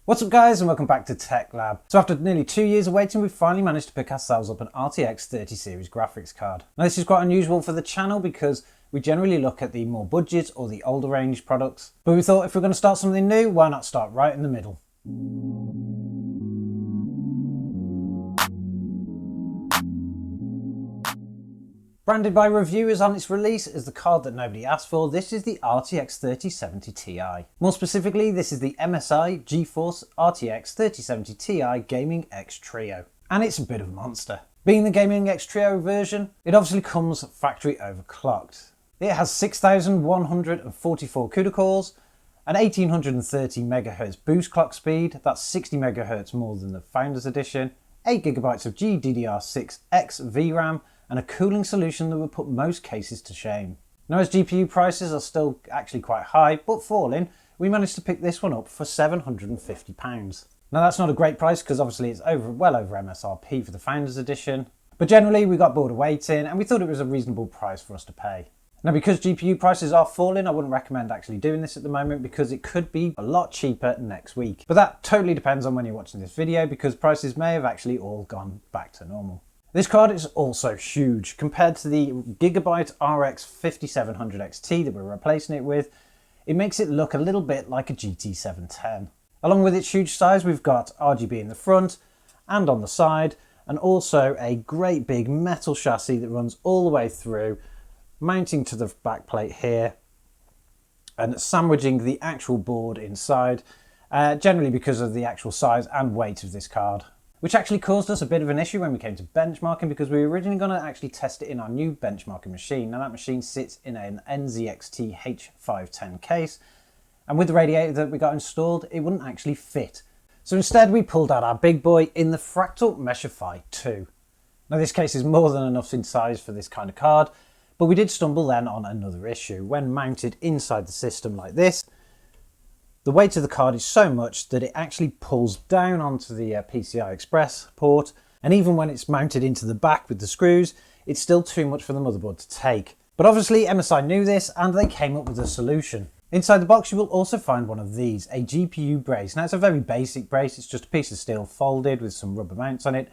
What's up guys, and welcome back to Tech Lab. So after nearly 2 years of waiting, we've finally managed to pick ourselves up an RTX 30 series graphics card. Now this is quite unusual for the channel because we generally look at the more budget or the older range products. But we thought if we're going to start something new, why not start right in the middle? Branded by reviewers on its release as the card that nobody asked for, this is the RTX 3070 Ti. More specifically, this is the MSI Geforce RTX 3070 Ti Gaming X Trio. And it's a bit of a monster. Being the Gaming X Trio version, it obviously comes factory overclocked. It has 6,144 CUDA cores, an 1830 MHz boost clock speed, that's 60 MHz more than the Founders Edition, 8GB of GDDR6X VRAM, and a cooling solution that would put most cases to shame. Now as GPU prices are still actually quite high, but falling, we managed to pick this one up for £750. Now that's not a great price because obviously it's well over MSRP for the Founders Edition, but generally we got bored of waiting and we thought it was a reasonable price for us to pay. Now because GPU prices are falling, I wouldn't recommend actually doing this at the moment because it could be a lot cheaper next week. But that totally depends on when you're watching this video because prices may have actually all gone back to normal. This card is also huge compared to the Gigabyte RX 5700 XT that we're replacing it with. It makes it look a little bit like a GT 710. Along with its huge size, we've got RGB in the front and on the side, and also a great big metal chassis that runs all the way through, mounting to the back plate here and sandwiching the actual board inside, generally because of the actual size and weight of this card. Which actually caused us a bit of an issue when we came to benchmarking because we were originally going to actually test it in our new benchmarking machine. Now that machine sits in an NZXT H510 case, and with the radiator that we got installed, it wouldn't actually fit. So instead we pulled out our big boy in the Fractal Meshify 2. Now this case is more than enough in size for this kind of card, but we did stumble then on another issue. When mounted inside the system like this, the weight of the card is so much that it actually pulls down onto the PCI Express port, and even when it's mounted into the back with the screws, it's still too much for the motherboard to take. But obviously MSI knew this and they came up with a solution. Inside the box you will also find one of these, a GPU brace. Now it's a very basic brace, it's just a piece of steel folded with some rubber mounts on it,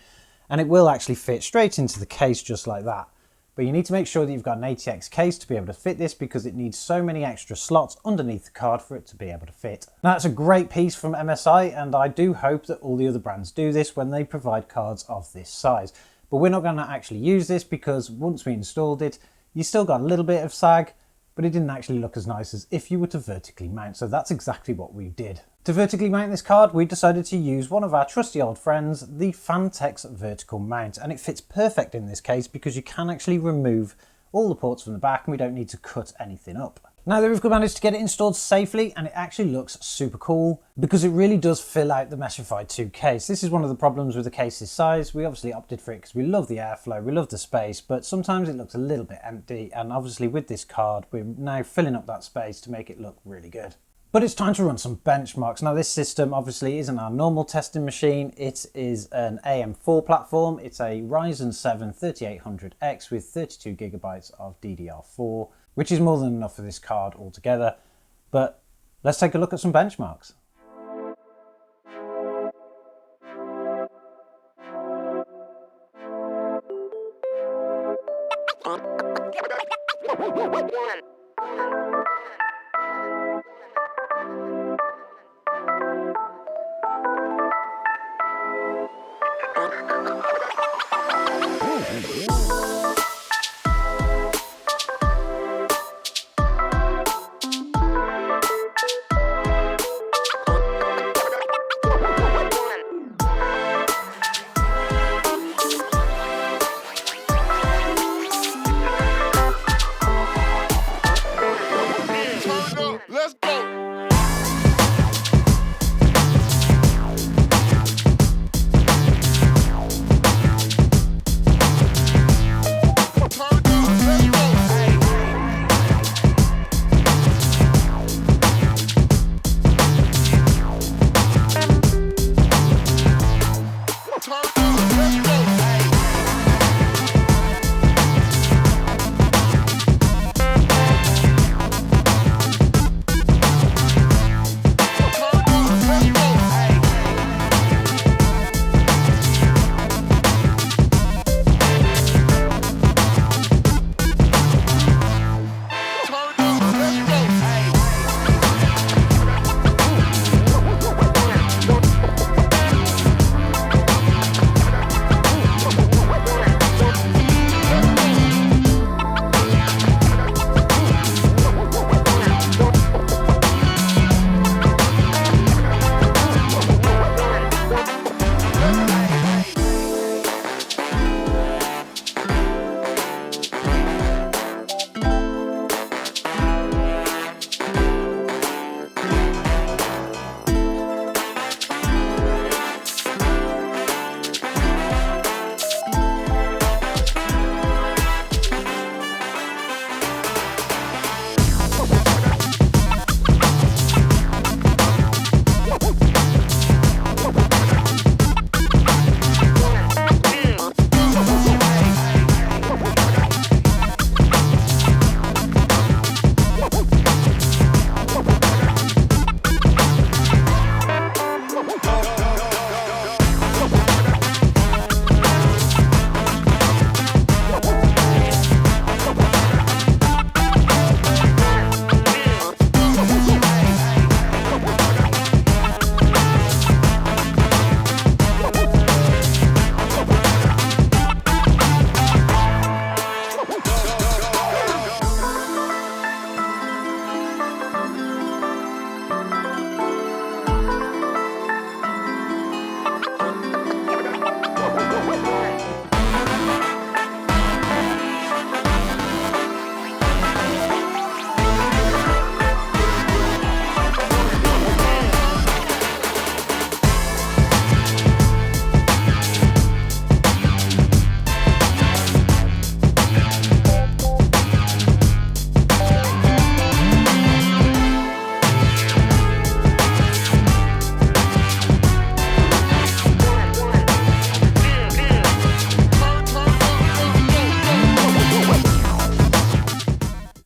and it will actually fit straight into the case just like that. But you need to make sure that you've got an ATX case to be able to fit this because it needs so many extra slots underneath the card for it to be able to fit. Now that's a great piece from MSI and I do hope that all the other brands do this when they provide cards of this size. But we're not going to actually use this because once we installed it, you still got a little bit of sag, but it didn't actually look as nice as if you were to vertically mount. So that's exactly what we did. To vertically mount this card, we decided to use one of our trusty old friends, the Phanteks vertical mount, and it fits perfect in this case because you can actually remove all the ports from the back and we don't need to cut anything up. Now that we've managed to get it installed safely, and it actually looks super cool because it really does fill out the Meshify 2 case. This is one of the problems with the case's size. We obviously opted for it because we love the airflow, we love the space, but sometimes it looks a little bit empty, and obviously with this card we're now filling up that space to make it look really good. But it's time to run some benchmarks. Now this system obviously isn't our normal testing machine, it is an AM4 platform. It's a Ryzen 7 3800X with 32GB of DDR4, which is more than enough for this card altogether. But let's take a look at some benchmarks.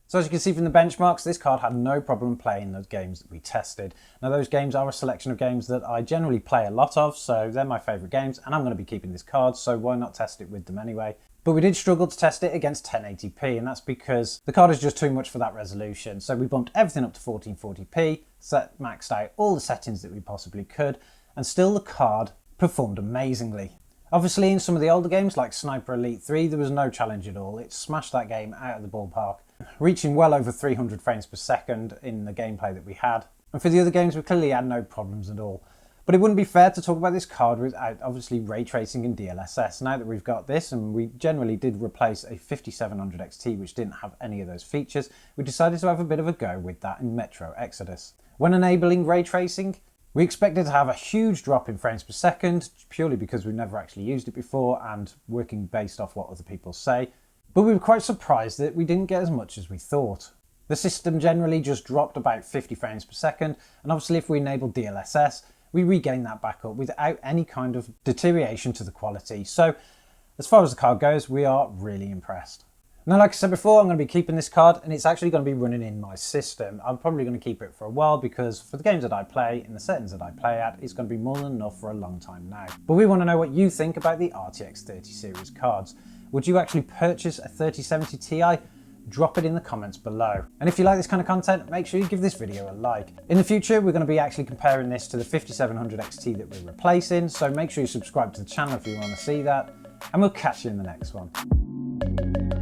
So as you can see from the benchmarks, this card had no problem playing those games that we tested. Now those games are a selection of games that I generally play a lot of, so they're my favourite games, and I'm going to be keeping this card, so why not test it with them anyway. But we did struggle to test it against 1080p, and that's because the card is just too much for that resolution. So we bumped everything up to 1440p, maxed out all the settings that we possibly could, and still the card performed amazingly. Obviously in some of the older games like Sniper Elite 3, there was no challenge at all. It smashed that game out of the ballpark, reaching well over 300 frames per second in the gameplay that we had. And for the other games, we clearly had no problems at all. But it wouldn't be fair to talk about this card without obviously ray tracing and DLSS. Now that we've got this, and we generally did replace a 5700 XT which didn't have any of those features, we decided to have a bit of a go with that in Metro Exodus. When enabling ray tracing, we expected to have a huge drop in frames per second, purely because we've never actually used it before and working based off what other people say. But we were quite surprised that we didn't get as much as we thought. The system generally just dropped about 50 frames per second, and obviously if we enabled DLSS, we regained that back up without any kind of deterioration to the quality. So as far as the card goes, we are really impressed. Now, like I said before, I'm going to be keeping this card, and it's actually going to be running in my system. I'm probably going to keep it for a while because for the games that I play, in the settings that I play at, it's going to be more than enough for a long time now. But we want to know what you think about the RTX 30 series cards. Would you actually purchase a 3070 Ti? Drop it in the comments below. And if you like this kind of content, make sure you give this video a like. In the future, we're going to be actually comparing this to the 5700 XT that we're replacing, so make sure you subscribe to the channel if you want to see that, and we'll catch you in the next one.